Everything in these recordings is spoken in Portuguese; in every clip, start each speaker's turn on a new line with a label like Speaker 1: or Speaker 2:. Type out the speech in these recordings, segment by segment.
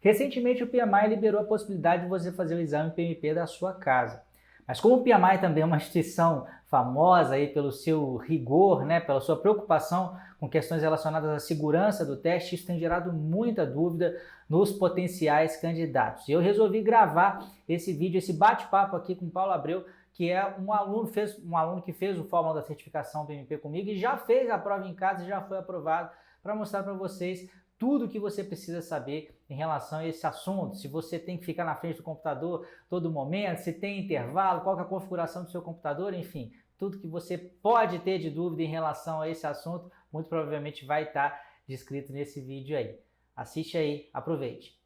Speaker 1: Recentemente, o PMI liberou a possibilidade de você fazer o exame PMP da sua casa. Mas como o PMI também é uma instituição famosa aí pelo seu rigor, né, pela sua preocupação com questões relacionadas à segurança do teste, isso tem gerado muita dúvida nos potenciais candidatos. E eu resolvi gravar esse vídeo, esse bate-papo aqui com o Paulo Abreu, que é um aluno que fez o Fórmula da Certificação PMP comigo e já fez a prova em casa e já foi aprovado, para mostrar para vocês tudo o que você precisa saber em relação a esse assunto. Se você tem que ficar na frente do computador todo momento, se tem intervalo, qual é a configuração do seu computador, enfim, tudo que você pode ter de dúvida em relação a esse assunto, muito provavelmente vai estar descrito nesse vídeo aí. Assiste aí, aproveite.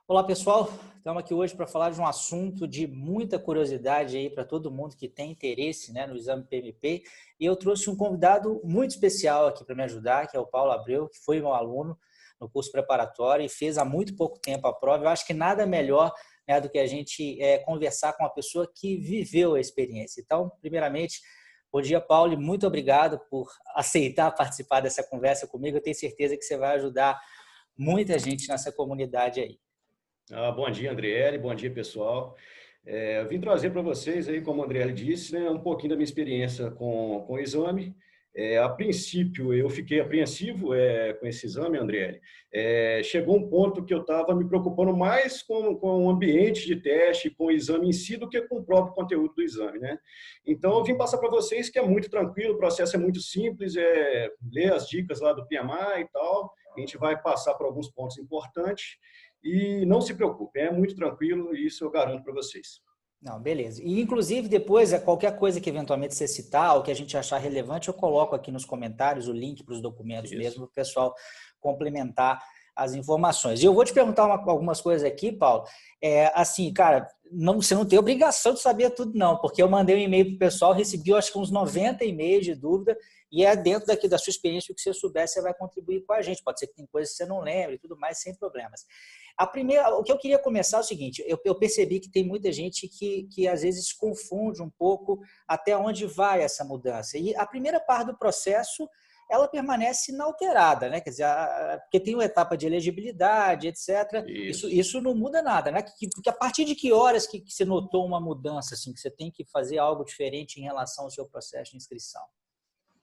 Speaker 1: Olá pessoal, estamos aqui hoje para falar de um assunto de muita curiosidade aí para todo mundo que tem interesse, né, no exame PMP, e eu trouxe um convidado muito especial aqui para me ajudar, que é o Paulo Abreu, que foi meu aluno no curso preparatório e fez há muito pouco tempo a prova. Eu acho que nada melhor, né, do que a gente conversar com uma pessoa que viveu a experiência. Então, primeiramente, bom dia, Paulo, e muito obrigado por aceitar participar dessa conversa comigo. Eu tenho certeza que você vai ajudar muita gente nessa comunidade aí.
Speaker 2: Bom dia, Andriele. Bom dia, pessoal. Eu vim trazer para vocês, aí, como a Andriele disse, né, um pouquinho da minha experiência com o exame. A princípio, eu fiquei apreensivo com esse exame, Andriele. Chegou um ponto que eu estava me preocupando mais com o ambiente de teste, com o exame em si, do que com o próprio conteúdo do exame, né? Então, eu vim passar para vocês que é muito tranquilo, o processo é muito simples, ler as dicas lá do PMI e tal. A gente vai passar por alguns pontos importantes. E não se preocupe, é muito tranquilo e isso eu garanto para vocês.
Speaker 1: Não, beleza. E, inclusive, depois, qualquer coisa que eventualmente você citar ou que a gente achar relevante, eu coloco aqui nos comentários o link para os documentos mesmo, para o pessoal complementar as informações. E eu vou te perguntar algumas coisas aqui, Paulo. Assim, cara, você não tem obrigação de saber tudo, não, porque eu mandei um e-mail para o pessoal, recebi, acho que uns 90 e-mails de dúvida, e dentro daqui da sua experiência, o que você souber, você vai contribuir com a gente. Pode ser que tem coisas que você não lembre e tudo mais, sem problemas. O que eu queria começar é o seguinte, eu percebi que tem muita gente que às vezes confunde um pouco até onde vai essa mudança. E a primeira parte do processo, ela permanece inalterada, né? Quer dizer, porque tem uma etapa de elegibilidade, etc. Isso não muda nada, né? Porque a partir de que horas que você notou uma mudança, assim, que você tem que fazer algo diferente em relação ao seu processo de inscrição?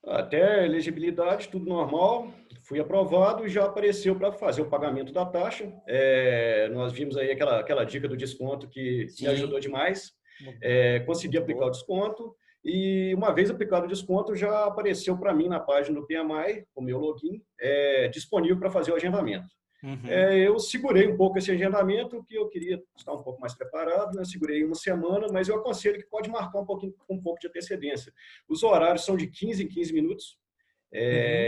Speaker 2: Até elegibilidade, tudo normal. Fui aprovado e já apareceu para fazer o pagamento da taxa. Nós vimos aí aquela dica do desconto que
Speaker 1: Sim.
Speaker 2: me ajudou demais. Consegui aplicar o desconto. E uma vez aplicado o desconto, já apareceu para mim na página do PMI, o meu login, disponível para fazer o agendamento.
Speaker 1: Uhum.
Speaker 2: Eu segurei um pouco esse agendamento, que eu queria estar um pouco mais preparado, né? Segurei uma semana, mas eu aconselho que pode marcar um pouco de antecedência. Os horários são de 15 em 15 minutos,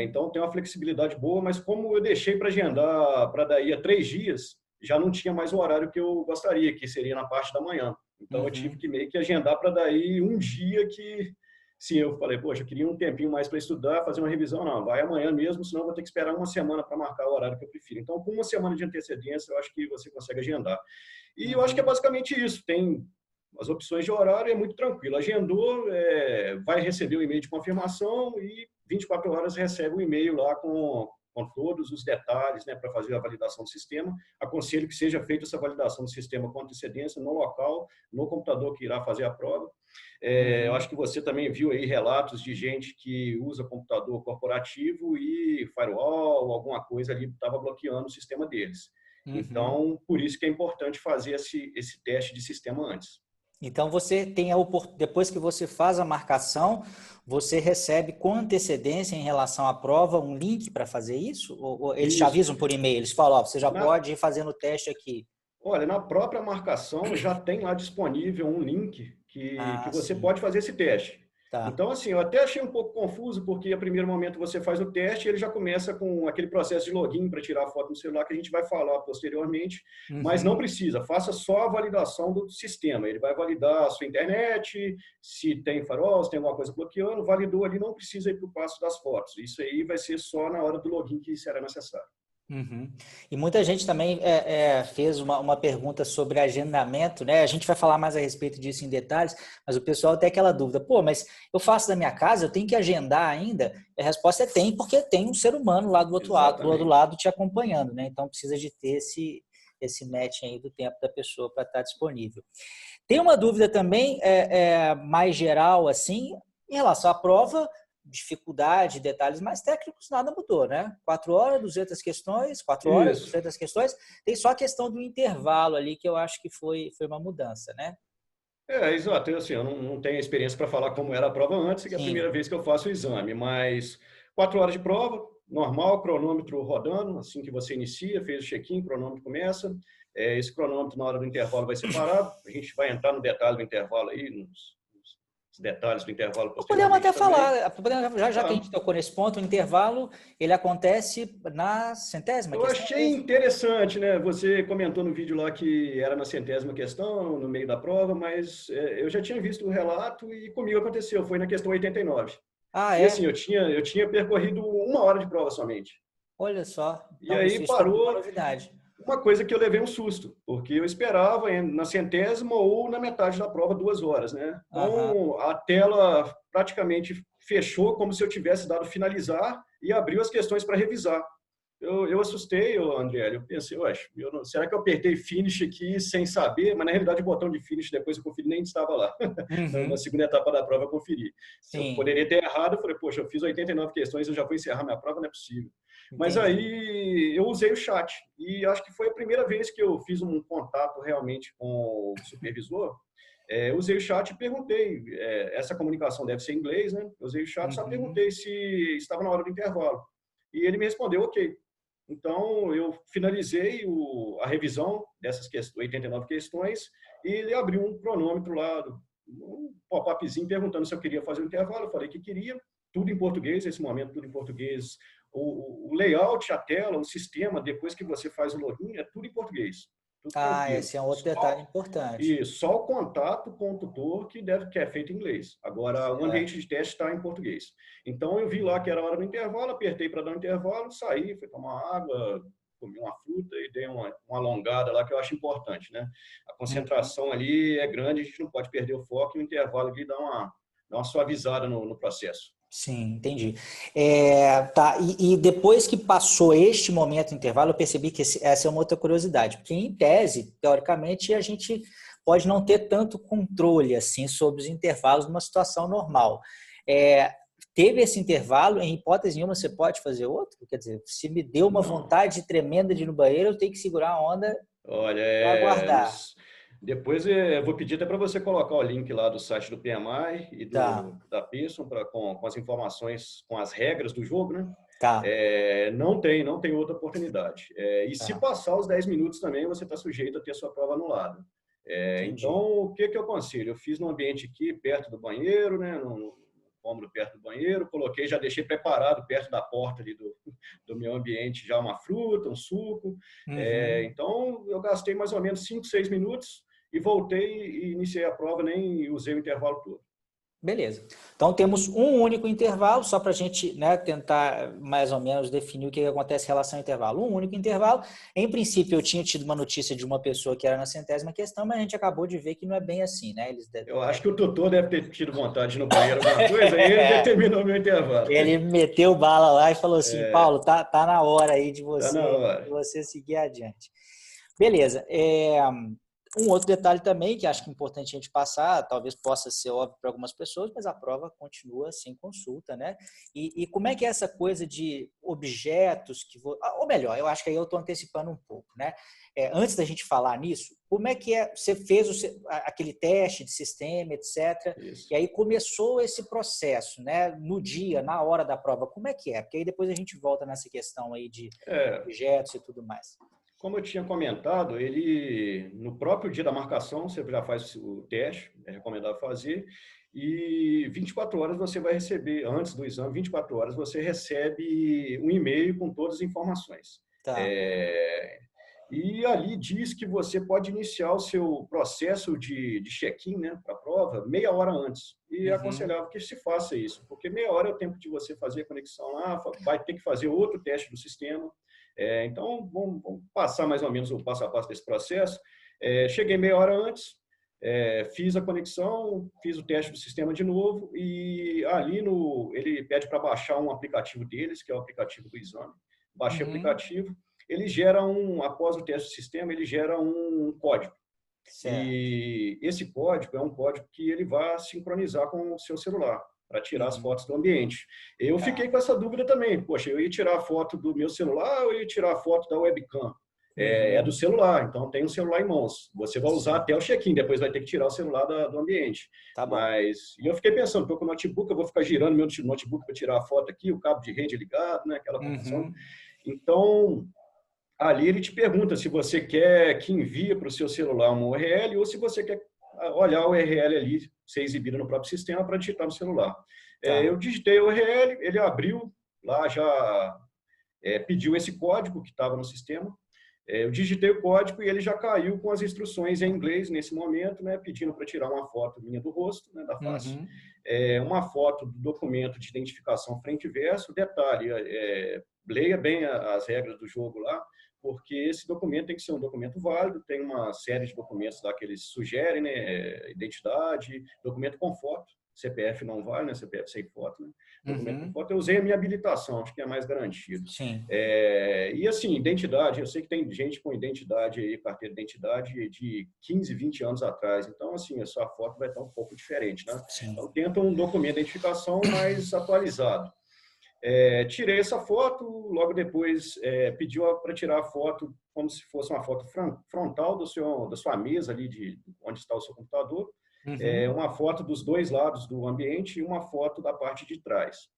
Speaker 2: então tem uma flexibilidade boa, mas como eu deixei para agendar para daí a 3 dias, já não tinha mais o horário que eu gostaria, que seria na parte da manhã. Então eu tive que meio que agendar para daí um dia que... Sim, eu falei, poxa, eu queria um tempinho mais para estudar, fazer uma revisão. Não, vai amanhã mesmo, senão eu vou ter que esperar uma semana para marcar o horário que eu prefiro. Então, com uma semana de antecedência, eu acho que você consegue agendar. E eu acho que é basicamente isso. Tem as opções de horário, é muito tranquilo. Agendou, vai receber o e-mail de confirmação e 24 horas recebe o e-mail lá com todos os detalhes, né, para fazer a validação do sistema. Aconselho que seja feita essa validação do sistema com antecedência no local, no computador que irá fazer a prova. Eu acho que você também viu aí relatos de gente que usa computador corporativo e firewall, alguma coisa ali estava bloqueando o sistema deles. Então, por isso que é importante fazer esse teste de sistema antes.
Speaker 1: Então, você tem depois que você faz a marcação, você recebe com antecedência em relação à prova um link para fazer isso? Ou eles te avisam por e-mail? Eles falam, ó, você já pode ir fazendo o teste aqui.
Speaker 2: Olha, na própria marcação já tem lá disponível um link que você pode fazer esse teste.
Speaker 1: Tá.
Speaker 2: Então, assim, eu até achei um pouco confuso, porque a primeiro momento você faz o teste e ele já começa com aquele processo de login para tirar a foto no celular, que a gente vai falar posteriormente, mas não precisa, faça só a validação do sistema. Ele vai validar a sua internet, se tem firewall, se tem alguma coisa bloqueando, validou ali, não precisa ir para o passo das fotos. Isso aí vai ser só na hora do login que será necessário.
Speaker 1: E muita gente também fez uma pergunta sobre agendamento, né? A gente vai falar mais a respeito disso em detalhes, mas o pessoal tem aquela dúvida, pô, mas eu faço da minha casa, eu tenho que agendar ainda? E a resposta é tem, porque tem um ser humano lá do outro lado te acompanhando, né? Então precisa de ter esse match aí do tempo da pessoa para estar disponível. Tem uma dúvida também, mais geral, assim, em relação à prova, dificuldade, detalhes mais técnicos, nada mudou, né? 4 horas, 200 questões, 4 horas,
Speaker 2: Isso.
Speaker 1: 200 questões. Tem só a questão do intervalo ali, que eu acho que foi uma mudança, né?
Speaker 2: Exato. Assim, eu não tenho experiência para falar como era a prova antes, que é a
Speaker 1: Sim.
Speaker 2: primeira vez que eu faço o exame, mas 4 horas de prova, normal, cronômetro rodando, assim que você inicia, fez o check-in, cronômetro começa. Esse cronômetro, na hora do intervalo, vai ser parado. A gente vai entrar no detalhe do intervalo aí, nos detalhes do intervalo
Speaker 1: Podemos até
Speaker 2: posteriormente também.
Speaker 1: falar, já que a
Speaker 2: Tá.
Speaker 1: gente tocou nesse ponto, o intervalo, ele acontece na centésima
Speaker 2: Eu
Speaker 1: questão, é
Speaker 2: achei
Speaker 1: isso?
Speaker 2: interessante, né? Você comentou no vídeo lá que era na centésima questão, no meio da prova, mas eu já tinha visto o relato e comigo aconteceu, foi na questão 89.
Speaker 1: Ah,
Speaker 2: E assim,
Speaker 1: é?
Speaker 2: eu tinha percorrido 1 hora de prova somente.
Speaker 1: Olha só.
Speaker 2: E
Speaker 1: Então,
Speaker 2: aí
Speaker 1: isso para mim é uma
Speaker 2: parou
Speaker 1: novidade.
Speaker 2: uma coisa que eu levei um susto, porque eu esperava na centésima ou na metade da prova 2 horas, né?
Speaker 1: Aham.
Speaker 2: Então a tela praticamente fechou como se eu tivesse dado finalizar e abriu as questões para revisar. Eu assustei, André, eu pensei, será que eu apertei finish aqui sem saber? Mas na realidade o botão de finish depois eu conferi nem estava lá. Na
Speaker 1: Uhum.
Speaker 2: segunda etapa da prova eu conferi. Eu
Speaker 1: Sim,
Speaker 2: poderia ter errado, eu falei, poxa, eu fiz 89 questões, eu já vou encerrar minha prova, não é possível. Mas
Speaker 1: entendi.
Speaker 2: aí eu usei o chat e acho que foi a primeira vez que eu fiz um contato realmente com o supervisor. Usei o chat e perguntei, essa comunicação deve ser em inglês, né? Eu usei o chat, só
Speaker 1: Uhum.
Speaker 2: perguntei se estava na hora do intervalo. E ele me respondeu, ok. Então, eu finalizei a revisão dessas 89 questões e ele abriu um cronômetro lá, um pop-upzinho perguntando se eu queria fazer o intervalo. Eu falei que queria, tudo em português, nesse momento tudo em português. O layout, a tela, o sistema, depois que você faz o login, é tudo em português, tudo
Speaker 1: Ah,
Speaker 2: tranquilo.
Speaker 1: esse é um outro detalhe importante.
Speaker 2: E só o contato com o tutor que é feito em inglês. Agora, o ambiente
Speaker 1: Certo.
Speaker 2: de teste está em português. Então, eu vi lá que era a hora do intervalo, apertei para dar um intervalo, saí, fui tomar água, comi uma fruta e dei uma alongada lá, que eu acho importante, né? A
Speaker 1: Uhum.
Speaker 2: concentração ali é grande, a gente não pode perder o foco e o intervalo ali dá uma suavizada no processo.
Speaker 1: Sim, entendi. Tá, e depois que passou este momento de intervalo, eu percebi que essa é uma outra curiosidade, porque em tese, teoricamente, a gente pode não ter tanto controle assim sobre os intervalos numa situação normal. É, teve esse intervalo, em hipótese nenhuma você pode fazer outro? Quer dizer, se me deu uma
Speaker 2: Não.
Speaker 1: vontade tremenda de ir no banheiro, eu tenho que segurar a onda
Speaker 2: Olha,
Speaker 1: para aguardar.
Speaker 2: depois eu vou pedir até para você colocar o link lá do site do PMI e
Speaker 1: Tá,
Speaker 2: da Pearson com as informações, com as regras do jogo, né?
Speaker 1: tá,
Speaker 2: Não tem outra oportunidade. E se
Speaker 1: tá,
Speaker 2: passar os 10 minutos também, você está sujeito a ter sua prova anulada. Então,
Speaker 1: entendi.
Speaker 2: o que eu aconselho? Eu fiz no ambiente aqui, perto do banheiro, né? No cômodo perto do banheiro, coloquei, já deixei preparado perto da porta ali do meu ambiente já uma fruta, um suco.
Speaker 1: Uhum.
Speaker 2: Então, eu gastei mais ou menos 5, 6 minutos e voltei e iniciei a prova, nem usei o intervalo todo.
Speaker 1: Beleza. Então temos um único intervalo, só para a gente, né, tentar mais ou menos definir o que acontece em relação ao intervalo. Um único intervalo. Em princípio, eu tinha tido uma notícia de uma pessoa que era na centésima questão, mas a gente acabou de ver que não é bem assim, né?
Speaker 2: Eu acho que o tutor deve ter tido vontade de ir no banheiro alguma coisa, e ele determinou meu intervalo.
Speaker 1: Ele meteu bala lá e falou assim, Paulo, tá na hora aí de
Speaker 2: Tá na
Speaker 1: de
Speaker 2: hora.
Speaker 1: você seguir adiante. Beleza. Um outro detalhe também que acho que é importante a gente passar, talvez possa ser óbvio para algumas pessoas, mas a prova continua sem consulta, né? E como é que é essa coisa de objetos que ou melhor, eu acho que aí eu estou antecipando um pouco, né? Antes da gente falar nisso, como é que você fez aquele teste de sistema, etc.
Speaker 2: Isso.
Speaker 1: E aí começou esse processo, né? No dia, na hora da prova, como é que é? Porque aí depois a gente volta nessa questão aí de
Speaker 2: É,
Speaker 1: objetos e tudo mais.
Speaker 2: como eu tinha comentado, ele no próprio dia da marcação, você já faz o teste, é recomendável fazer, e 24 horas você vai receber, antes do exame, 24 horas você recebe um e-mail com todas as informações.
Speaker 1: Tá.
Speaker 2: É, e ali diz que você pode iniciar o seu processo de check-in, né, para a prova meia hora antes. E é
Speaker 1: Uhum.
Speaker 2: aconselhável que se faça isso, porque meia hora é o tempo de você fazer a conexão lá, vai ter que fazer outro teste do sistema. Então, vamos passar mais ou menos o passo a passo desse processo. Cheguei meia hora antes, fiz a conexão, fiz o teste do sistema de novo e ali ele pede para baixar um aplicativo deles, que é o aplicativo do exame. Baixei o
Speaker 1: Uhum.
Speaker 2: aplicativo. ele gera após o teste do sistema, ele gera um código.
Speaker 1: Certo.
Speaker 2: E esse código é um código que ele vai sincronizar com o seu celular para tirar as fotos do ambiente. Eu fiquei com essa dúvida também. Poxa, eu ia tirar a foto do meu celular ou eu ia tirar a foto da webcam? É do celular, então tem um celular em mãos. Você vai usar até o check-in, depois vai ter que tirar o celular do ambiente.
Speaker 1: Tá bom.
Speaker 2: E eu fiquei pensando, com o notebook, eu vou ficar girando meu notebook para tirar a foto aqui, o cabo de rede ligado, né, aquela confusão. Então, ali ele te pergunta se você quer que envie para o seu celular uma URL ou se você quer olhar a URL ali, ser exibida no próprio sistema para digitar no celular. Eu digitei a URL, ele abriu, lá já pediu esse código que estava no sistema. Eu digitei o código e ele já caiu com as instruções em inglês nesse momento, né, pedindo para tirar uma foto minha do rosto, né, da face, uma foto do documento de identificação frente e verso. Detalhe, leia bem as regras do jogo lá, porque esse documento tem que ser um documento válido, tem uma série de documentos lá que eles sugerem, né, identidade, documento com foto, CPF não vale, né, CPF sem foto, né, documento com foto. Eu usei a minha habilitação, acho que é mais garantido.
Speaker 1: Sim.
Speaker 2: E assim, identidade, eu sei que tem gente com identidade aí, carteira de identidade de 15, 20 anos atrás, então assim, a sua foto vai estar um pouco diferente, né?
Speaker 1: Sim.
Speaker 2: Então tenta um documento de identificação mais atualizado. Tirei essa foto, logo depois pediu para tirar a foto como se fosse uma foto frontal da sua mesa ali, de onde está o seu computador, uma foto dos dois lados do ambiente e uma foto da parte de trás.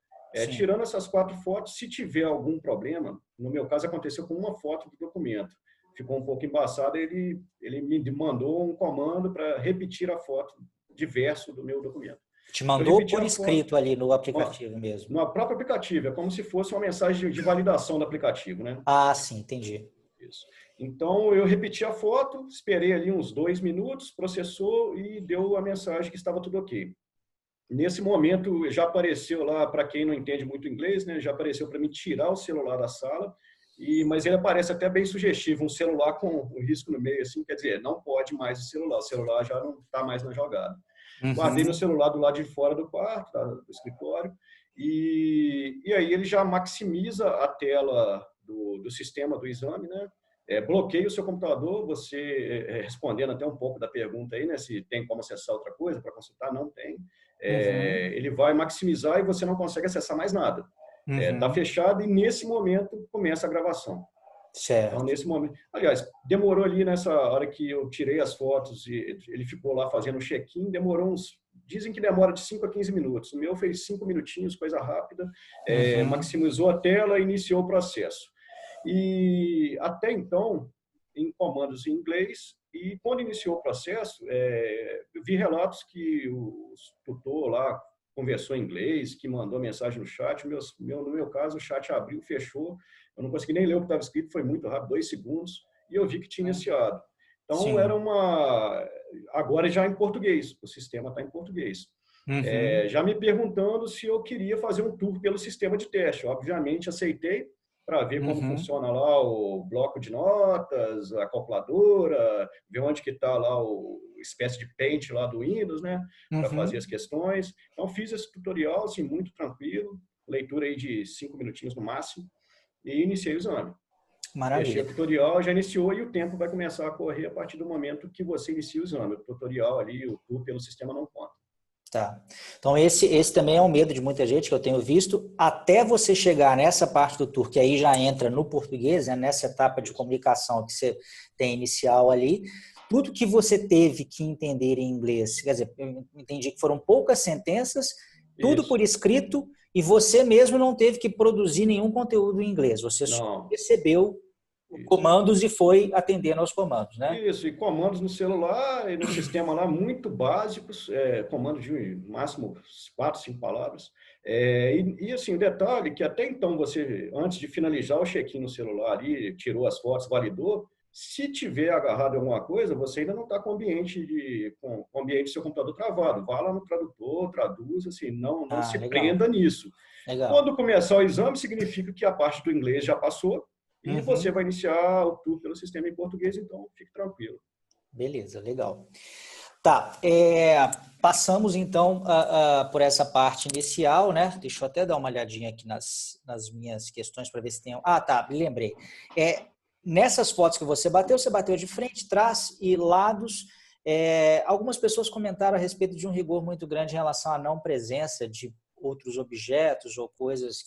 Speaker 2: Tirando essas 4 fotos, se tiver algum problema, no meu caso aconteceu com uma foto do documento, ficou um pouco embaçado, ele me mandou um comando para repetir a foto de verso do meu documento.
Speaker 1: Te mandou por escrito ali no aplicativo mesmo?
Speaker 2: No próprio aplicativo, é como se fosse uma mensagem de validação do aplicativo, né?
Speaker 1: Ah, sim, entendi.
Speaker 2: Isso. Então, eu repeti a foto, esperei ali uns 2 minutos, processou e deu a mensagem que estava tudo ok. Nesse momento, já apareceu lá, para quem não entende muito inglês, né, já apareceu para mim tirar o celular da sala, mas ele aparece até bem sugestivo, um celular com um risco no meio, assim, quer dizer, não pode mais o celular já não está mais na jogada. Guardei meu celular do lado de fora do quarto, do escritório, e aí ele já maximiza a tela do sistema do exame, né? Bloqueia o seu computador, você respondendo até um pouco da pergunta aí, né? Se tem como acessar outra coisa para consultar, não tem. Ele vai maximizar e você não consegue acessar mais nada. Está fechado e nesse momento começa a gravação.
Speaker 1: Certo.
Speaker 2: Então, nesse momento, aliás, demorou ali nessa hora que eu tirei as fotos e ele ficou lá fazendo o check-in, dizem que demora de 5 a 15 minutos. O meu fez 5 minutinhos, coisa rápida, maximizou a tela e iniciou o processo. E até então, em comandos em inglês, e quando iniciou o processo, eu vi relatos que o tutor lá conversou em inglês, que mandou mensagem no chat. No meu caso, o chat abriu, fechou. Eu não consegui nem ler o que estava escrito, foi muito rápido, 2 segundos, e eu vi que tinha iniciado. Então, sim, era agora já em português, o sistema está em português. Já me perguntando se eu queria fazer um tour pelo sistema de teste. Obviamente, aceitei para ver como funciona lá o bloco de notas, a calculadora, ver onde que está lá o espécie de Paint lá do Windows, né, para fazer as questões. Então, fiz esse tutorial, assim, muito tranquilo, leitura aí de 5 minutinhos no máximo, e iniciei o exame.
Speaker 1: Maravilha.
Speaker 2: Fechei o tutorial, já iniciou e o tempo vai começar a correr a partir do momento que você inicia o exame. O tutorial ali, o tour pelo sistema não conta.
Speaker 1: Tá. Então, esse também é um medo de muita gente que eu tenho visto, até você chegar nessa parte do tour, que aí já entra no português, né, nessa etapa de comunicação que você tem inicial ali, tudo que você teve que entender em inglês, quer dizer, eu entendi que foram poucas sentenças, tudo por escrito, e você mesmo não teve que produzir nenhum conteúdo em inglês, você só recebeu comandos e foi atendendo aos comandos, né?
Speaker 2: Isso, e comandos no celular e no sistema lá muito básicos, comandos de máximo 4, 5 palavras. E assim, o detalhe que até então você, antes de finalizar o check-in no celular ali, tirou as fotos, validou, se tiver agarrado em alguma coisa, você ainda não está com o ambiente do seu computador travado. Vá lá no tradutor, traduz, assim, não se prenda nisso. Legal. Quando começar o exame, significa que a parte do inglês já passou, e você vai iniciar o tour pelo sistema em português, então fique tranquilo.
Speaker 1: Beleza, legal. Tá, passamos então por essa parte inicial, né? Deixa eu até dar uma olhadinha aqui nas minhas questões para ver se tem... Ah, tá, me lembrei.
Speaker 3: nessas fotos que você bateu de frente, trás e lados. Algumas pessoas comentaram a respeito de um rigor muito grande em relação à não presença de outros objetos ou coisas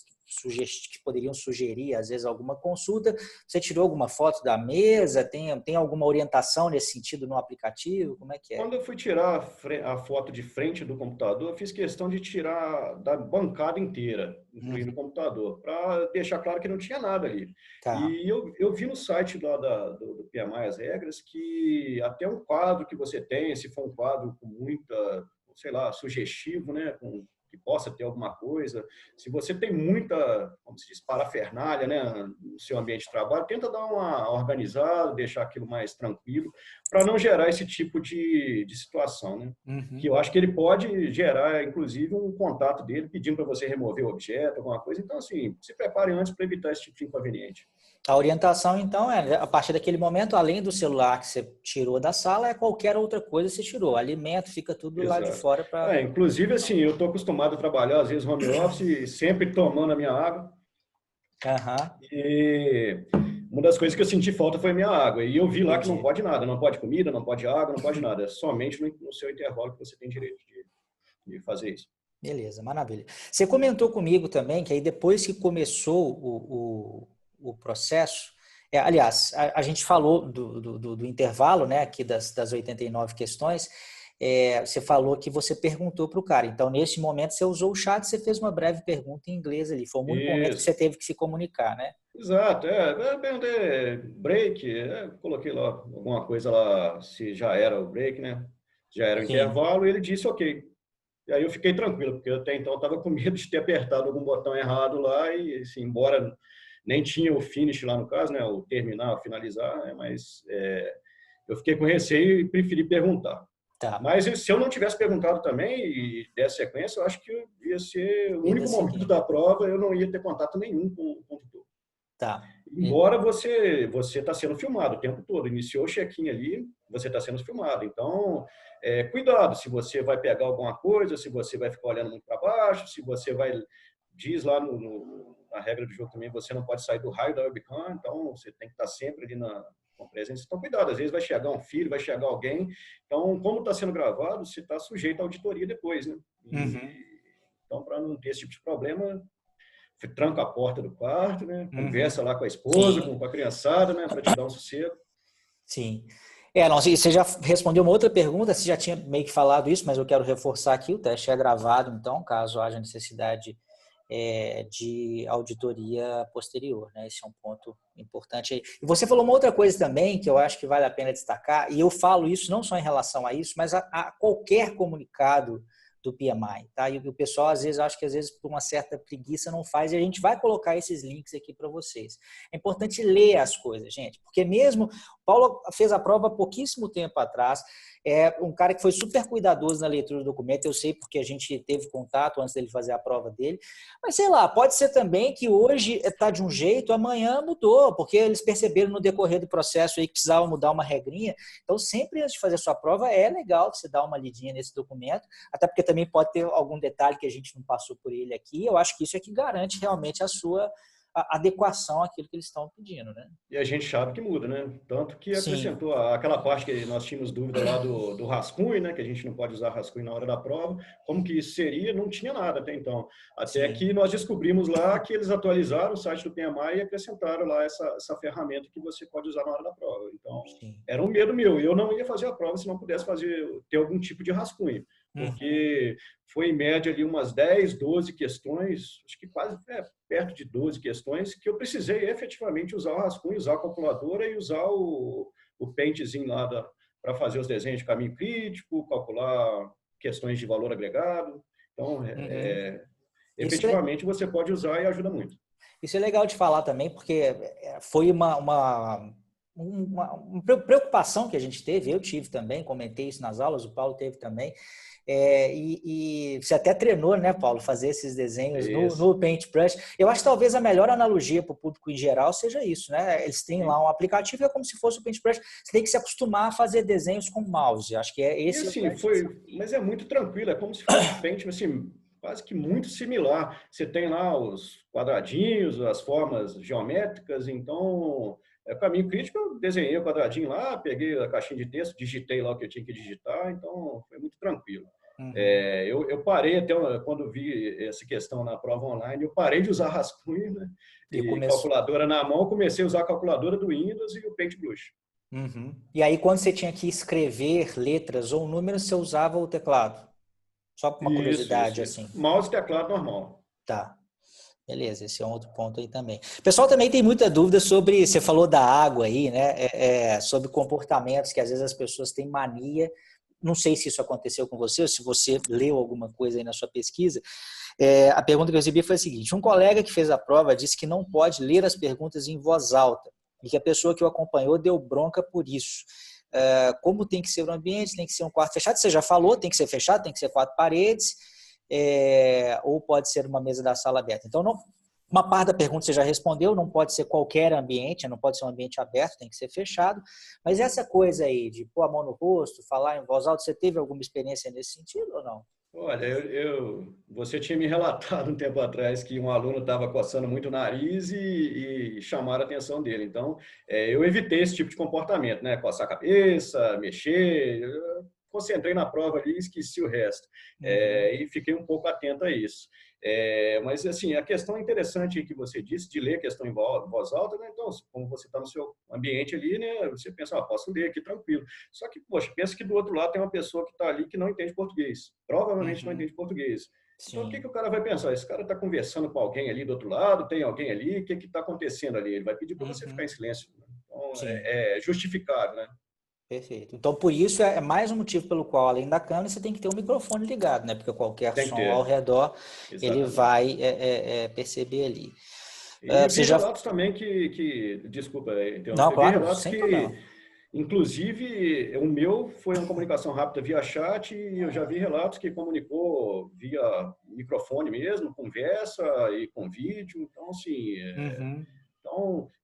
Speaker 3: que poderiam sugerir, às vezes, alguma consulta. Você tirou alguma foto da mesa? Tem alguma orientação nesse sentido no aplicativo? Como é que é?
Speaker 2: Quando eu fui tirar a foto de frente do computador, eu fiz questão de tirar da bancada inteira, incluindo o computador, para deixar claro que não tinha nada ali.
Speaker 3: Tá.
Speaker 2: E eu vi no site lá do PMI as regras que até um quadro que você tem, se for um quadro com muita, sei lá, sugestivo, né, que possa ter alguma coisa, se você tem muita, como se diz, parafernália, né, no seu ambiente de trabalho, tenta dar uma organizada, deixar aquilo mais tranquilo, para não gerar esse tipo de situação, né? Que eu acho que ele pode gerar, inclusive, um contato dele pedindo para você remover o objeto, alguma coisa. Então, assim, se prepare antes para evitar esse tipo de inconveniente.
Speaker 3: A orientação, então, a partir daquele momento, além do celular que você tirou da sala, qualquer outra coisa que você tirou. Alimento, fica tudo lá de
Speaker 2: Exato.
Speaker 3: fora para...
Speaker 2: Inclusive, assim, eu estou acostumado a trabalhar, às vezes, home office, sempre tomando a minha água. E uma das coisas que eu senti falta foi a minha água. E eu vi lá que não pode nada, não pode comida, não pode água, não pode nada. É somente no seu intervalo que você tem direito de fazer isso.
Speaker 3: Beleza, maravilha. Você comentou comigo também que aí depois que começou o processo, aliás, a gente falou do intervalo, né, aqui das 89 questões, você falou que você perguntou para o cara. Então, nesse momento, você usou o chat, você fez uma breve pergunta em inglês ali. Foi o único momento que você teve que se comunicar, né?
Speaker 2: Exato. Eu perguntei break, coloquei lá alguma coisa lá, se já era o break, né? Já era o intervalo, e ele disse ok. E aí eu fiquei tranquilo, porque até então eu estava com medo de ter apertado algum botão errado lá e, assim, embora nem tinha o finish lá no caso, né? O terminar, o finalizar, né? Mas eu fiquei com receio e preferi perguntar.
Speaker 3: Tá.
Speaker 2: Mas se eu não tivesse perguntado também e desse sequência, eu acho que ia ser o único momento da prova, eu não ia ter contato nenhum com o tutor.
Speaker 3: Tá.
Speaker 2: Embora você está sendo filmado o tempo todo, iniciou o check-in ali, você está sendo filmado. Então, cuidado se você vai pegar alguma coisa, se você vai ficar olhando muito para baixo, se você vai... Diz lá na regra do jogo também, você não pode sair do raio da webcam, então você tem que estar sempre ali com presença. Então, cuidado, às vezes vai chegar um filho, vai chegar alguém. Então, como está sendo gravado, você está sujeito à auditoria depois, né? Então, para não ter esse tipo de problema, tranca a porta do quarto, né? Conversa lá com a esposa, com a criançada, né? Para te dar um sossego.
Speaker 3: Sim. Não, você já respondeu uma outra pergunta, você já tinha meio que falado isso, mas eu quero reforçar aqui, o teste é gravado, então, caso haja necessidade de auditoria posterior, né? Esse é um ponto importante aí. E você falou uma outra coisa também que eu acho que vale a pena destacar, e eu falo isso não só em relação a isso, mas a qualquer comunicado do PMI, tá? E o pessoal às vezes por uma certa preguiça não faz, e a gente vai colocar esses links aqui para vocês. É importante ler as coisas, gente, porque mesmo o Paulo fez a prova há pouquíssimo tempo atrás, é um cara que foi super cuidadoso na leitura do documento, eu sei porque a gente teve contato antes dele fazer a prova dele, mas sei lá, pode ser também que hoje está de um jeito, amanhã mudou, porque eles perceberam no decorrer do processo aí que precisava mudar uma regrinha. Então, sempre antes de fazer a sua prova, é legal você dar uma lidinha nesse documento, até porque também pode ter algum detalhe que a gente não passou por ele aqui. Eu acho que isso é que garante realmente a sua adequação àquilo que eles estão pedindo, né?
Speaker 2: E a gente sabe que muda, né? Tanto que acrescentou aquela parte que nós tínhamos dúvida lá do rascunho, né? Que a gente não pode usar rascunho na hora da prova. Como que isso seria? Não tinha nada até então. Até que nós descobrimos lá que eles atualizaram o site do PMI e acrescentaram lá essa ferramenta que você pode usar na hora da prova. Então, era um medo meu. Eu não ia fazer a prova se não pudesse ter algum tipo de rascunho. Porque foi em média ali umas 10, 12 questões, acho que quase perto de 12 questões, que eu precisei efetivamente usar o rascunho, usar a calculadora e usar o Paintzinho lá para fazer os desenhos de caminho crítico, calcular questões de valor agregado. Então, efetivamente, você pode usar e ajuda muito.
Speaker 3: Isso é legal de falar também, porque foi uma preocupação que a gente teve, eu tive também, comentei isso nas aulas, o Paulo teve também, e você até treinou, né, Paulo, fazer esses desenhos no Paintbrush. Eu acho que talvez a melhor analogia para o público em geral seja isso, né? Eles têm lá um aplicativo, é como se fosse o Paintbrush, você tem que se acostumar a fazer desenhos com mouse, acho que é esse.
Speaker 2: E assim, mas é muito tranquilo, é como se fosse um Paint, assim, quase que muito similar. Você tem lá os quadradinhos, as formas geométricas, então O caminho crítico, eu desenhei o quadradinho lá, peguei a caixinha de texto, digitei lá o que eu tinha que digitar, então foi muito tranquilo.
Speaker 3: Uhum.
Speaker 2: Eu parei até, quando vi essa questão na prova online, eu parei de usar rascunho, né,
Speaker 3: E
Speaker 2: e
Speaker 3: começou.
Speaker 2: calculadora na mão, comecei a usar a calculadora do Windows e o Paintbrush.
Speaker 3: Uhum. E aí, quando você tinha que escrever letras ou números, você usava o teclado? Só por uma curiosidade,
Speaker 2: Isso.
Speaker 3: assim.
Speaker 2: Mouse e teclado normal.
Speaker 3: Tá. Beleza, esse é um outro ponto aí também. O pessoal também tem muita dúvida sobre, você falou da água aí, né? Sobre comportamentos que às vezes as pessoas têm mania. Não sei se isso aconteceu com você, ou se você leu alguma coisa aí na sua pesquisa. A pergunta que eu recebi foi a seguinte: um colega que fez a prova disse que não pode ler as perguntas em voz alta e que a pessoa que o acompanhou deu bronca por isso. Como tem que ser o ambiente, tem que ser um quarto fechado, você já falou, tem que ser fechado, tem que ser 4 paredes, ou pode ser uma mesa da sala aberta. Então, uma parte da pergunta você já respondeu, não pode ser qualquer ambiente, não pode ser um ambiente aberto, tem que ser fechado, mas essa coisa aí de pôr a mão no rosto, falar em voz alta, você teve alguma experiência nesse sentido ou não?
Speaker 2: Olha, você tinha me relatado um tempo atrás que um aluno estava coçando muito o nariz e chamaram a atenção dele. Então, eu evitei esse tipo de comportamento, né? Coçar a cabeça, mexer. Eu concentrei na prova ali e esqueci o resto.
Speaker 3: Uhum.
Speaker 2: E fiquei um pouco atento a isso. Mas, assim, a questão interessante que você disse de ler a questão em voz alta, né? Então, como você está no seu ambiente ali, né? Você pensa, posso ler aqui tranquilo. Só que, poxa, pensa que do outro lado tem uma pessoa que está ali que não entende português. Provavelmente não
Speaker 3: Uhum.
Speaker 2: entende português. Então, o que
Speaker 3: Sim,
Speaker 2: o cara vai pensar? Esse cara está conversando com alguém ali do outro lado, tem alguém ali, o que está acontecendo ali? Ele vai pedir para você ficar
Speaker 3: uhum.
Speaker 2: em silêncio. Então,
Speaker 3: Sim,
Speaker 2: é justificável, né?
Speaker 3: perfeito. Então, por isso, é mais um motivo pelo qual, além da câmera, você tem que ter o microfone ligado, né? Porque qualquer
Speaker 2: Tem que
Speaker 3: som ao
Speaker 2: ter,
Speaker 3: redor, ele
Speaker 2: exatamente.
Speaker 3: vai perceber ali.
Speaker 2: E
Speaker 3: Você
Speaker 2: vi
Speaker 3: já...
Speaker 2: relatos também desculpa
Speaker 3: Não,
Speaker 2: interromper, vi
Speaker 3: claro,
Speaker 2: relatos
Speaker 3: sem problema.
Speaker 2: que, inclusive, o meu foi uma comunicação rápida via chat e eu já vi relatos que comunicou via microfone mesmo, conversa e com vídeo. Então, assim,
Speaker 3: Uhum.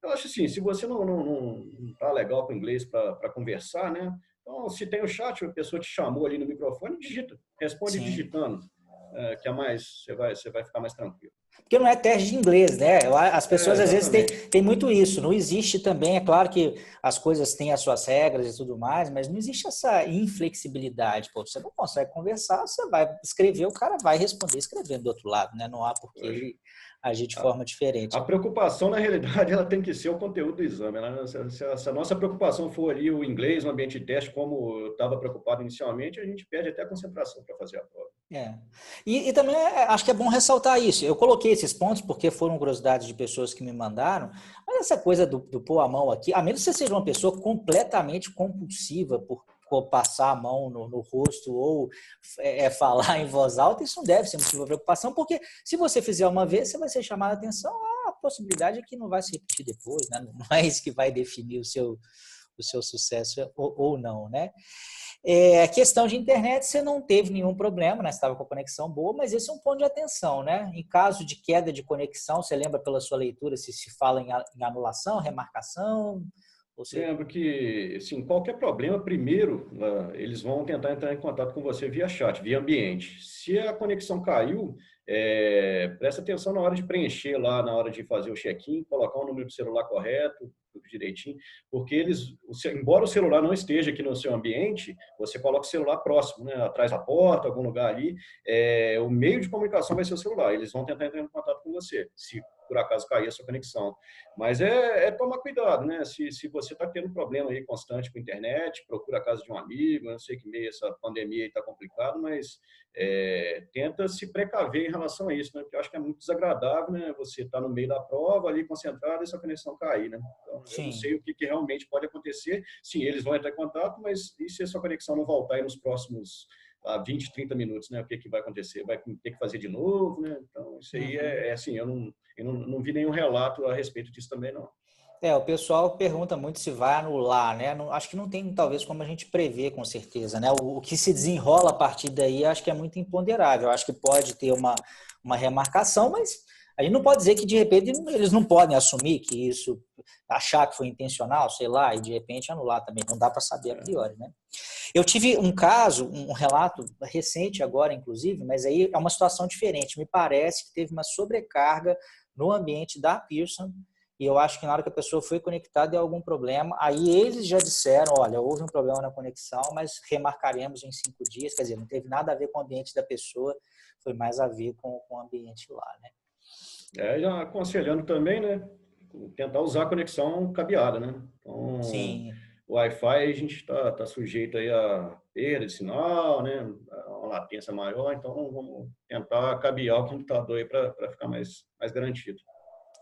Speaker 2: eu acho assim, se você não tá legal com o inglês para conversar, né? Então, se tem o chat, a pessoa te chamou ali no microfone, digita, responde
Speaker 3: Sim.
Speaker 2: digitando, que é mais, você vai ficar mais tranquilo.
Speaker 3: Porque não é teste de inglês, né? As pessoas às vezes
Speaker 2: Exatamente.
Speaker 3: têm muito isso. Não existe também, é claro que as coisas têm as suas regras e tudo mais, mas não existe essa inflexibilidade. Pô, você não consegue conversar, você vai escrever, o cara vai responder escrevendo do outro lado, né? Não há por que
Speaker 2: Poxa.
Speaker 3: ele agir de
Speaker 2: A,
Speaker 3: forma
Speaker 2: a
Speaker 3: diferente.
Speaker 2: preocupação, na realidade, ela tem que ser o conteúdo do exame, né? Se a nossa preocupação for ali o inglês, o ambiente de teste, como eu estava preocupado inicialmente, a gente perde até a concentração para fazer a prova.
Speaker 3: É. E também acho que é bom ressaltar isso. Eu coloquei esses pontos porque foram curiosidades de pessoas que me mandaram, mas essa coisa do pôr a mão aqui, a menos que você seja uma pessoa completamente compulsiva por passar a mão no rosto ou falar em voz alta, isso não deve ser motivo de preocupação, porque se você fizer uma vez, você vai ser chamado a atenção, a possibilidade é que não vai se repetir depois, né? Não é isso que vai definir o seu sucesso ou não, né? A questão de internet, você não teve nenhum problema, né? Você estava com a conexão boa, mas esse é um ponto de atenção, né? Em caso de queda de conexão, você lembra pela sua leitura se fala em anulação, remarcação? Ou se...
Speaker 2: Lembro que, assim, qualquer problema, primeiro, eles vão tentar entrar em contato com você via chat, via ambiente. Se a conexão caiu, presta atenção na hora de preencher lá, na hora de fazer o check-in, colocar o número do celular correto, tudo direitinho, porque embora o celular não esteja aqui no seu ambiente, você coloca o celular próximo, né, atrás da porta, algum lugar ali, o meio de comunicação vai ser o celular. Eles vão tentar entrar em contato com você, se por acaso cair a sua conexão. Mas tomar cuidado, né? Se você está tendo um problema aí constante com a internet, procura a casa de um amigo, eu não sei que meio essa pandemia está complicado, mas tenta se precaver em relação a isso, né? Porque eu acho que é muito desagradável, né? Você está no meio da prova ali concentrado e sua conexão cair, né? Então, eu não
Speaker 3: Sim.
Speaker 2: sei o que realmente pode acontecer. Sim, eles vão entrar em contato, mas e se a sua conexão não voltar aí nos próximos 20, 30 minutos, né? O que vai acontecer? Vai ter que fazer de novo, né? Então, isso aí
Speaker 3: Uhum.
Speaker 2: assim, eu não vi nenhum relato a respeito disso também, não.
Speaker 3: O pessoal pergunta muito se vai anular, né? Não, acho que não tem, talvez, como a gente prever, com certeza, né? O que se desenrola a partir daí, acho que é muito imponderável. Acho que pode ter uma remarcação, mas a gente não pode dizer que, de repente, eles não podem assumir que isso, achar que foi intencional, sei lá, e, de repente, anular também. Não dá para saber a priori, né? Eu tive um caso, um relato recente agora, inclusive, mas aí é uma situação diferente. Me parece que teve uma sobrecarga no ambiente da Pearson e eu acho que na hora que a pessoa foi conectada deu algum problema. Aí eles já disseram, olha, houve um problema na conexão, mas remarcaremos em 5 dias. Quer dizer, não teve nada a ver com o ambiente da pessoa, foi mais a ver com o ambiente lá, né?
Speaker 2: Já aconselhando também, né? Tentar usar a conexão cabeada, né? Então,
Speaker 3: Sim,
Speaker 2: o Wi-Fi a gente está sujeito aí a perda de sinal, né? A uma latência maior, então vamos tentar cabear o computador aí para ficar mais garantido.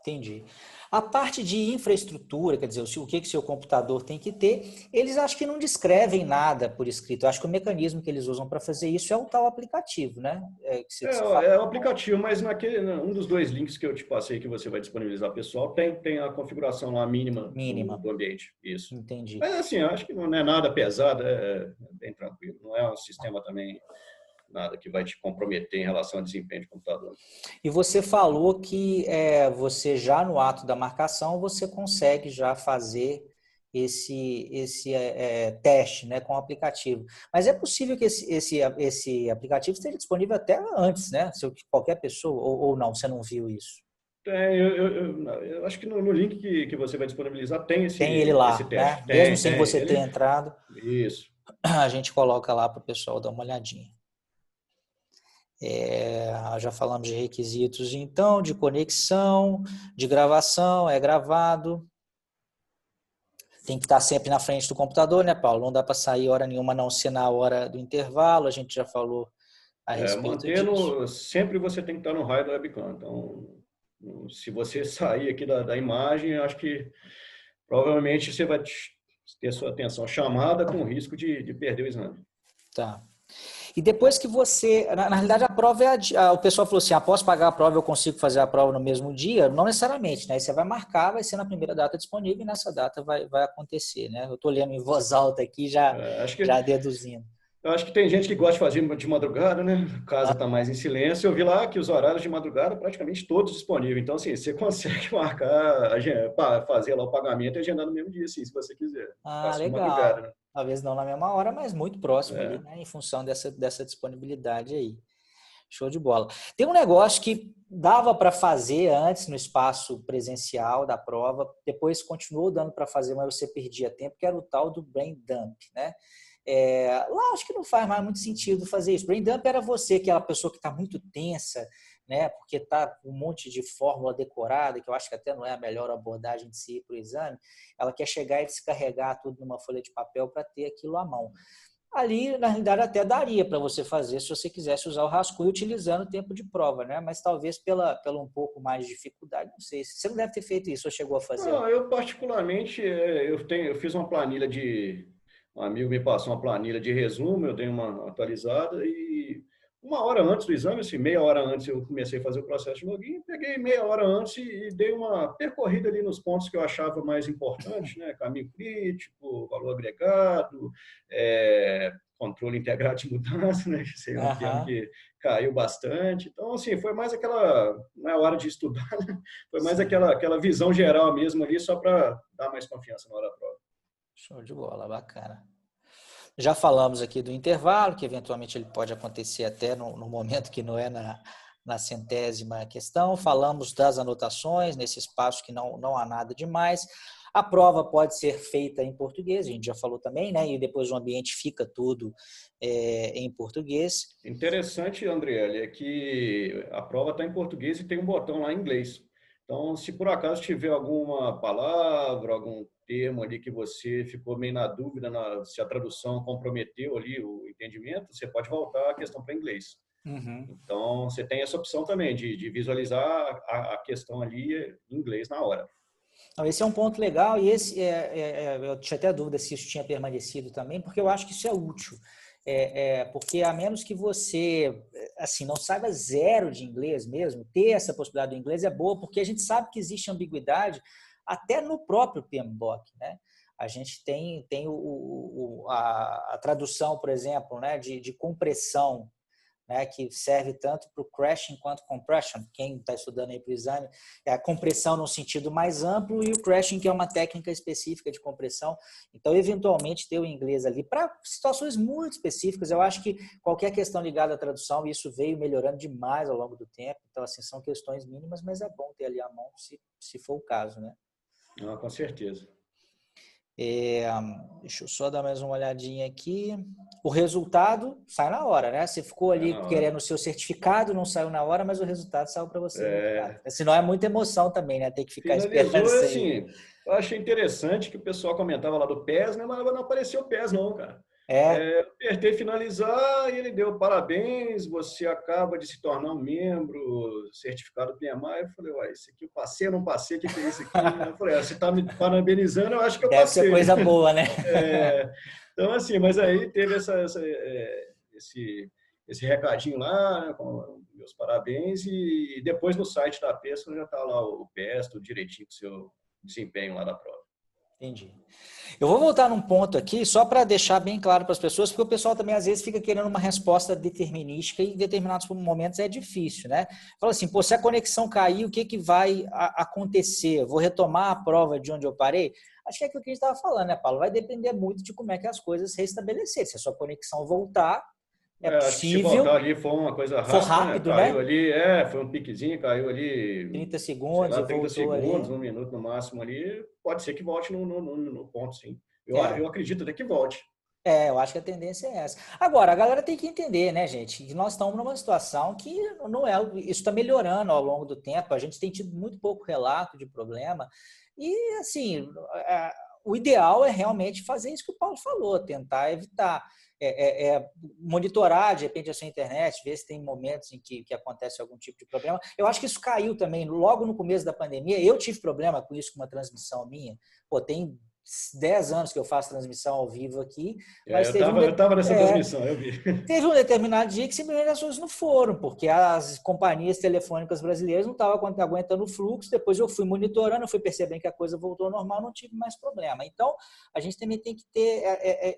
Speaker 3: entendi. A parte de infraestrutura, quer dizer, o que seu computador tem que ter, eles acho que não descrevem nada por escrito. Eu acho que o mecanismo que eles usam para fazer isso é o tal aplicativo, né? Que você fala.
Speaker 2: É o aplicativo, mas um dos 2 links que eu te passei que você vai disponibilizar pessoal tem a configuração lá mínima
Speaker 3: Mínima,
Speaker 2: do ambiente. Isso.
Speaker 3: entendi.
Speaker 2: Mas assim, eu acho que não é nada pesado, é bem tranquilo. Não é um sistema também nada que vai te comprometer em relação ao desempenho de computador.
Speaker 3: E você falou que você já no ato da marcação você consegue já fazer esse teste, né, com o aplicativo. Mas é possível que esse aplicativo esteja disponível até antes, né? Se qualquer pessoa, ou não, você não viu isso?
Speaker 2: Eu acho que no link que você vai disponibilizar tem
Speaker 3: Tem ele
Speaker 2: esse
Speaker 3: lá, né?
Speaker 2: teste.
Speaker 3: Mesmo
Speaker 2: Tem,
Speaker 3: sem
Speaker 2: tem.
Speaker 3: você ter entrado,
Speaker 2: Isso.
Speaker 3: a gente coloca lá para o pessoal dar uma olhadinha. Já falamos de requisitos, então, de conexão, de gravação, é gravado. Tem que estar sempre na frente do computador, né, Paulo? Não dá para sair hora nenhuma, a não ser na hora do intervalo, a gente já falou a respeito disso.
Speaker 2: Sempre você tem que estar no raio da webcam. Então, se você sair aqui da imagem, eu acho que provavelmente você vai ter sua atenção chamada com risco de perder o exame.
Speaker 3: Tá. E depois que você, na realidade a prova o pessoal falou assim, após pagar a prova eu consigo fazer a prova no mesmo dia? Não necessariamente, né? Aí você vai marcar, vai ser na primeira data disponível e nessa data vai acontecer, né? Eu estou lendo em voz alta aqui,
Speaker 2: Acho que
Speaker 3: já deduzindo.
Speaker 2: Eu acho que tem gente que gosta de fazer de madrugada, né? A casa está mais em silêncio. Eu vi lá que os horários de madrugada praticamente todos disponíveis. Então, assim, você consegue marcar, fazer lá o pagamento e agendar no mesmo dia, assim, se você quiser.
Speaker 3: Ah,
Speaker 2: Faço de madrugada,
Speaker 3: legal.
Speaker 2: né?
Speaker 3: Talvez não na mesma hora, mas muito próximo ali,
Speaker 2: É.
Speaker 3: né? Em função dessa disponibilidade aí. Show de bola. Tem um negócio que dava para fazer antes no espaço presencial da prova, depois continuou dando para fazer, mas você perdia tempo, que era o tal do brain dump, né? Lá acho que não faz mais muito sentido fazer isso. Brain dump era você, aquela pessoa que está muito tensa, né? Porque está com um monte de fórmula decorada, que eu acho que até não é a melhor abordagem de si para o exame. Ela quer chegar e descarregar tudo numa folha de papel para ter aquilo à mão. Ali, na realidade, até daria para você fazer se você quisesse usar o rascunho utilizando o tempo de prova, né? Mas talvez pela um pouco mais de dificuldade, não sei. Você não deve ter feito isso, ou chegou a fazer?
Speaker 2: Não, eu particularmente, eu fiz uma planilha um amigo me passou uma planilha de resumo, eu dei uma atualizada e 1 hora antes do exame, assim, meia hora antes eu comecei a fazer o processo de login, peguei meia hora antes e dei uma percorrida ali nos pontos que eu achava mais importantes, né? Caminho crítico, valor agregado, controle integrado de mudança, né? Esse é um termo
Speaker 3: Aham,
Speaker 2: que caiu bastante. Então, assim, foi mais aquela, não é hora de estudar, né? Foi mais
Speaker 3: sim.
Speaker 2: aquela visão geral mesmo ali, só para dar mais confiança na hora da prova.
Speaker 3: Show de bola, bacana. Já falamos aqui do intervalo, que eventualmente ele pode acontecer até no momento que não é na centésima questão. Falamos das anotações, nesse espaço que não há nada demais. A prova pode ser feita em português, a gente já falou também, né? E depois o ambiente fica tudo em português.
Speaker 2: Interessante, Andriele, é que a prova está em português e tem um botão lá em inglês. Então, se por acaso tiver alguma palavra, algum termo ali que você ficou meio na dúvida se a tradução comprometeu ali o entendimento, você pode voltar a questão para inglês.
Speaker 3: Uhum.
Speaker 2: Então, você tem essa opção também de visualizar a questão ali em inglês na hora.
Speaker 3: Então, esse é um ponto legal e eu tinha até dúvida se isso tinha permanecido também, porque eu acho que isso é útil. Porque a menos que você assim não saiba zero de inglês mesmo, ter essa possibilidade do inglês é boa, porque a gente sabe que existe ambiguidade até no próprio PMBOK, né? A gente tem a tradução, por exemplo, né, de compressão, né, que serve tanto para o crashing quanto compression. Quem está estudando aí para o exame, é a compressão no sentido mais amplo e o crashing, que é uma técnica específica de compressão. Então, eventualmente, ter o inglês ali para situações muito específicas. Eu acho que qualquer questão ligada à tradução, isso veio melhorando demais ao longo do tempo. Então, assim, são questões mínimas, mas é bom ter ali à mão se for o caso, né?
Speaker 2: Não, com certeza.
Speaker 3: Deixa eu só dar mais uma olhadinha aqui. O resultado sai na hora, né? Você ficou
Speaker 2: É
Speaker 3: ali
Speaker 2: na hora.
Speaker 3: querendo o seu certificado, não saiu na hora, mas o resultado saiu para você imediato.
Speaker 2: É,
Speaker 3: Senão é muita emoção também, né? Ter que ficar esperando
Speaker 2: finalizou,
Speaker 3: isso aí.
Speaker 2: assim, eu achei interessante que o pessoal comentava lá do PES, né, mas não apareceu o PES não, cara.
Speaker 3: É,
Speaker 2: Eu apertei finalizar e ele deu parabéns, você acaba de se tornar um membro certificado PMI. Eu falei, uai, isso aqui eu passei, eu não passei, o que é isso aqui? Eu falei, você está me parabenizando, eu acho que eu
Speaker 3: deve ser
Speaker 2: passei.
Speaker 3: coisa boa, né?
Speaker 2: É, então, assim, mas aí teve esse recadinho lá, né, com meus parabéns, e depois no site da Pesca já está lá o PES, tudo direitinho com o seu desempenho lá da prova.
Speaker 3: Entendi. Eu vou voltar num ponto aqui, só para deixar bem claro para as pessoas, porque o pessoal também às vezes fica querendo uma resposta determinística e em determinados momentos é difícil, né? Fala assim, pô, se a conexão cair, o que, que vai acontecer? Eu vou retomar a prova de onde eu parei? Acho que é aquilo que a gente estava falando, né, Paulo? Vai depender muito de como é que as coisas restabelecer. Se a sua conexão voltar, é
Speaker 2: Acho que se voltar
Speaker 3: possível,
Speaker 2: ali foi uma coisa
Speaker 3: for
Speaker 2: rápida, né?
Speaker 3: rápido,
Speaker 2: Caiu
Speaker 3: né?
Speaker 2: ali, foi um piquezinho, caiu ali,
Speaker 3: 30
Speaker 2: sei
Speaker 3: segundos
Speaker 2: lá,
Speaker 3: e
Speaker 2: 30
Speaker 3: voltou
Speaker 2: segundos,
Speaker 3: ali.
Speaker 2: 1 minuto no máximo ali. Pode ser que volte no ponto, sim. Eu
Speaker 3: É,
Speaker 2: acredito até que volte.
Speaker 3: eu acho que a tendência é essa. Agora, a galera tem que entender, né, gente, que nós estamos numa situação que não é, isso está melhorando ao longo do tempo. A gente tem tido muito pouco relato de problema. E, assim, o ideal é realmente fazer isso que o Paulo falou, tentar evitar. Monitorar, de repente, a sua internet, ver se tem momentos em que acontece algum tipo de problema. Eu acho que isso caiu também logo no começo da pandemia. Eu tive problema com isso, com uma transmissão minha. Pô, tem 10 anos que eu faço transmissão ao vivo aqui, mas
Speaker 2: Eu tava nessa transmissão, eu vi.
Speaker 3: teve um determinado dia que simplesmente as pessoas não foram, porque as companhias telefônicas brasileiras não estavam aguentando o fluxo. Depois eu fui monitorando, eu fui percebendo que a coisa voltou ao normal, não tive mais problema. Então, a gente também tem que ter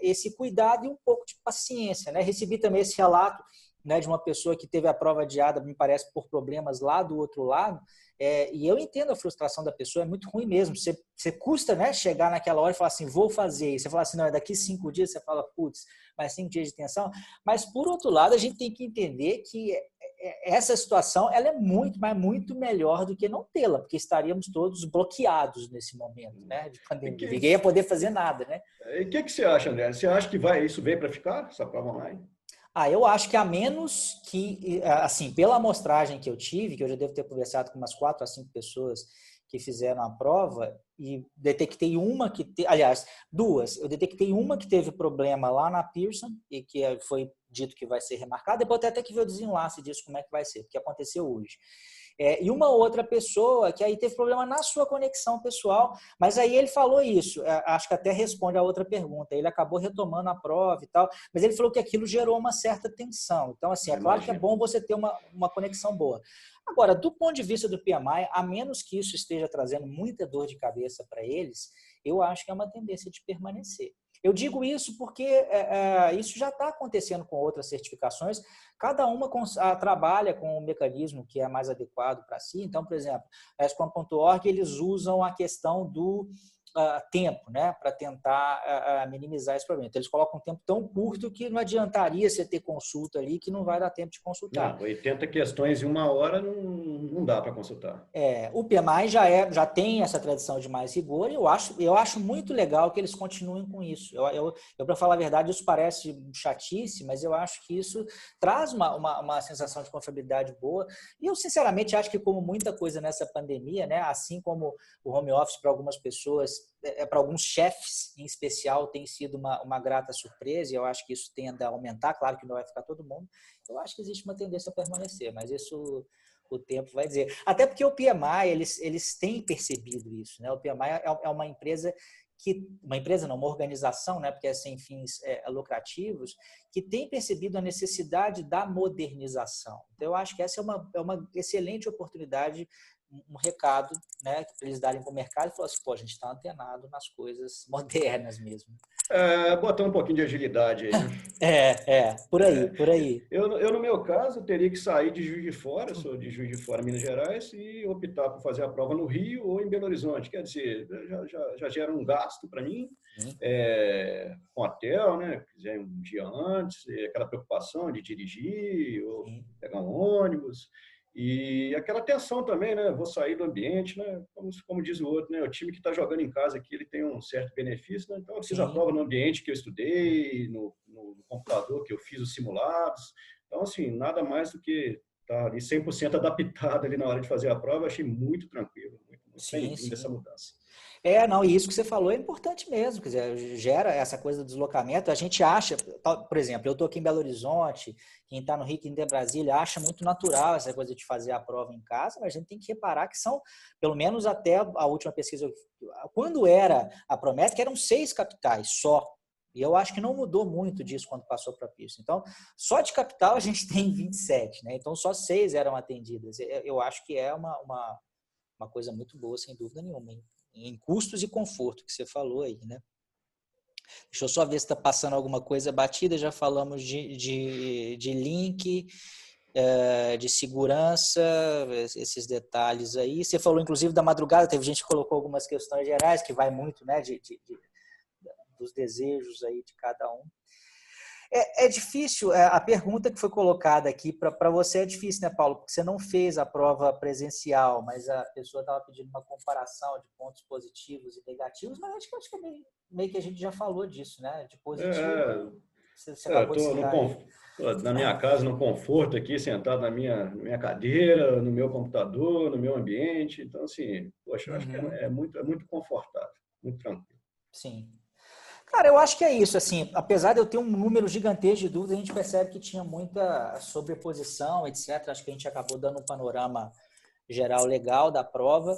Speaker 3: esse cuidado e um pouco de paciência, né? Recebi também esse relato, né, de uma pessoa que teve a prova adiada, me parece, por problemas lá do outro lado. E eu entendo a frustração da pessoa, é muito ruim mesmo. Você custa, né, chegar naquela hora e falar assim, vou fazer. E você fala assim, não, é daqui 5 dias, você fala, putz, mais 5 dias de tensão. Mas, por outro lado, a gente tem que entender que essa situação ela é muito, mas muito melhor do que não tê-la, porque estaríamos todos bloqueados nesse momento, né, de pandemia. Ninguém ia poder fazer nada, né?
Speaker 2: E o que você acha, André? Você acha que isso veio para ficar, essa prova online?
Speaker 3: Eu acho que a menos que, assim, pela amostragem que eu tive, que eu já devo ter conversado com umas 4 a 5 pessoas que fizeram a prova, e detectei uma aliás, 2, eu detectei uma que teve problema lá na Pearson, e que foi dito que vai ser remarcada, depois até que ver o desenlace disso, como é que vai ser, porque aconteceu hoje. E uma outra pessoa que aí teve problema na sua conexão pessoal, mas aí ele falou isso, acho que até responde a outra pergunta, ele acabou retomando a prova e tal, mas ele falou que aquilo gerou uma certa tensão. Então, assim, é claro que é
Speaker 2: Imagina.
Speaker 3: bom você ter uma conexão boa. Agora, do ponto de vista do PMI, a menos que isso esteja trazendo muita dor de cabeça para eles, eu acho que é uma tendência de permanecer. Eu digo isso porque isso já está acontecendo com outras certificações, cada uma trabalha com um mecanismo que é mais adequado para si. Então, por exemplo, a ESCOM.org, eles usam a questão do tempo, né, para tentar minimizar esse problema. Então, eles colocam um tempo tão curto que não adiantaria você ter consulta ali que não vai dar tempo de consultar.
Speaker 2: Não, 80 questões em 1 hora não dá para consultar.
Speaker 3: O PMI já tem essa tradição de mais rigor e eu acho muito legal que eles continuem com isso. Para falar a verdade, isso parece chatice, mas eu acho que isso traz uma sensação de confiabilidade boa. E eu, sinceramente, acho que como muita coisa nessa pandemia, né, assim como o home office para algumas pessoas, para alguns chefes em especial, tem sido uma grata surpresa, e eu acho que isso tende a aumentar, claro que não vai ficar todo mundo. Eu acho que existe uma tendência a permanecer, mas isso o tempo vai dizer. Até porque o PMI, eles têm percebido isso, né? O PMI é uma empresa uma organização, né, porque é sem fins lucrativos, que tem percebido a necessidade da modernização. Então, eu acho que essa é uma excelente oportunidade, um recado, né, para eles darem para o mercado e falar assim, pô, a gente está antenado nas coisas modernas mesmo.
Speaker 2: Botar um pouquinho de agilidade aí, né?
Speaker 3: Por aí, por aí.
Speaker 2: Eu, no meu caso, teria que sair de Juiz de Fora, eu sou de Juiz de Fora, Minas Gerais, e optar por fazer a prova no Rio ou em Belo Horizonte. Quer dizer, já gera um gasto para mim, com hotel, né? Quiser um dia antes, aquela preocupação de dirigir ou
Speaker 3: Sim.
Speaker 2: pegar um ônibus. E aquela tensão também, né? Vou sair do ambiente, né? Como diz o outro, né? O time que está jogando em casa aqui, ele tem um certo benefício, né? Então, eu fiz a
Speaker 3: Sim.
Speaker 2: prova no ambiente que eu estudei, no computador que eu fiz os simulados. Então, assim, nada mais do que estar ali 100% adaptado ali na hora de fazer a prova. Eu achei muito tranquilo, muito
Speaker 3: Sim,
Speaker 2: bem-vindo essa
Speaker 3: sim.
Speaker 2: mudança.
Speaker 3: Não, e isso que você falou é importante mesmo, quer dizer, gera essa coisa do deslocamento. A gente acha, por exemplo, eu estou aqui em Belo Horizonte, quem está no Rio, quem está em Brasília, acha muito natural essa coisa de fazer a prova em casa, mas a gente tem que reparar que são, pelo menos até a última pesquisa, quando era a Promet, que eram 6 capitais só. E eu acho que não mudou muito disso quando passou para a pista. Então, só de capital a gente tem 27, né? Então, só 6 eram atendidas. Eu acho que é uma coisa muito boa, sem dúvida nenhuma, hein? Em custos e conforto que você falou aí, né? Deixa eu só ver se está passando alguma coisa batida. Já falamos de link, de segurança, esses detalhes aí. Você falou, inclusive, da madrugada. Teve gente que colocou algumas questões gerais, que vai muito, né, dos desejos aí de cada um. É difícil, a pergunta que foi colocada aqui para você é difícil, né, Paulo? Porque você não fez a prova presencial, mas a pessoa estava pedindo uma comparação de pontos positivos e negativos, mas acho que meio que a gente já falou disso, né? De positivo, você acabou de
Speaker 2: Estou
Speaker 3: citar aí.
Speaker 2: na minha casa, no conforto aqui, sentado na minha cadeira, no meu computador, no meu ambiente. Então, assim, poxa, eu acho que
Speaker 3: Uhum,
Speaker 2: é muito confortável, muito tranquilo.
Speaker 3: sim. Cara, eu acho que é isso, assim, apesar de eu ter um número gigantesco de dúvidas, a gente percebe que tinha muita sobreposição, etc. Acho que a gente acabou dando um panorama geral legal da prova.